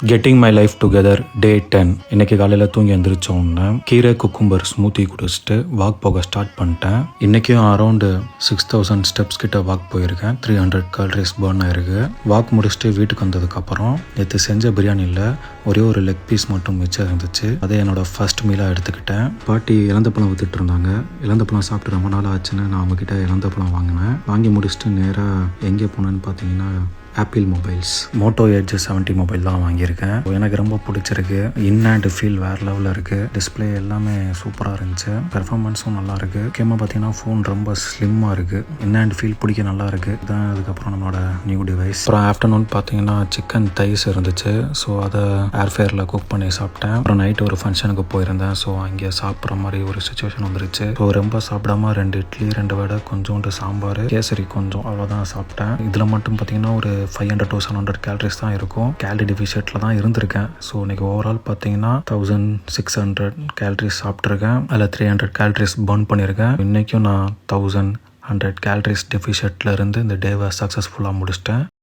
Getting my life together டே 10. இன்னைக்கு காலையில் தூங்கி எழுந்திரிச்சோன்னே கீரை குக்கும்பர் ஸ்மூத்தி குடிச்சிட்டு வாக் போக ஸ்டார்ட் பண்ணிட்டேன். இன்றைக்கும் அரௌண்டு 6000 ஸ்டெப்ஸ் கிட்ட வாக் போயிருக்கேன். 300 கேலரிஸ் பர்ன் ஆயிருக்கு. வாக் முடிச்சுட்டு வீட்டுக்கு வந்ததுக்கப்புறம் நேற்று செஞ்ச பிரியாணியில் ஒரே ஒரு லெக் பீஸ் மட்டும் மிச்சம் இருந்துச்சு. அதை என்னோட ஃபர்ஸ்ட் மீலாக எடுத்துக்கிட்டேன். பாட்டி இலந்தப்பழம் வித்துட்டு இருந்தாங்க. இலந்தப்பழம் சாப்பிட்டு ரொம்ப நாள் ஆச்சுன்னு நான் அவங்ககிட்ட இலந்தப்பழம் வாங்கினேன். வாங்கி முடிச்சுட்டு நேராக எங்கே போனேன்னு பார்த்தீங்கன்னா Apple mobiles Moto Edge 70 mobile தான் வாங்கியிருக்கேன். எனக்கு ரொம்ப பிடிச்சிருக்கு. இன் அண்ட் ஃபீல் வேறு லெவலில் இருக்குது. டிஸ்பிளே எல்லாமே சூப்பராக இருந்துச்சு. பெர்ஃபார்மன்ஸும் நல்லா இருக்குது. முக்கியமாக பார்த்தீங்கன்னா ஃபோன் ரொம்ப ஸ்லிம்மாக இருக்குது. இன் அண்ட் ஃபீல் பிடிக்க நல்லா இருக்குது. இதுதான் அதுக்கப்புறம் நம்மளோட நியூ டிவைஸ். அப்புறம் ஆஃப்டர்நூன் பார்த்தீங்கன்னா சிக்கன் தைஸ் இருந்துச்சு. ஸோ அதை ஏர்ஃபேரில் குக் பண்ணி சாப்பிட்டேன். அப்புறம் நைட்டு ஒரு ஃபங்க்ஷனுக்கு போயிருந்தேன். ஸோ அங்கே சாப்பிட்ற மாதிரி ஒரு சுச்சுவேஷன் வந்துருச்சு. ஸோ ரொம்ப சாப்பிடாம 2 இட்லி 2 வடை கொஞ்சோண்டு சாம்பார் கேசரி கொஞ்சம் அவ்வளோதான் சாப்பிட்டேன். இதில் மட்டும் பார்த்தீங்கன்னா ஒரு 500 to 700 கேலரிஸ் தான் இருக்கும். கேலரி டிஃபிஷியட்டில் தான் இருந்திருக்கேன். ஸோ இன்னைக்கு ஓவரால் பார்த்தீங்கன்னா 1600 கேலரிஸ் சாப்பிட்ருக்கேன். அதில் 300 கேலரிஸ் பர்ன் பண்ணியிருக்கேன். இன்றைக்கும் நான் 1100 கேலரிஸ் டெஃபிஷியட்டில் இருந்து இந்த டேவை சக்ஸஸ்ஃபுல்லாக முடிச்சிட்டேன்.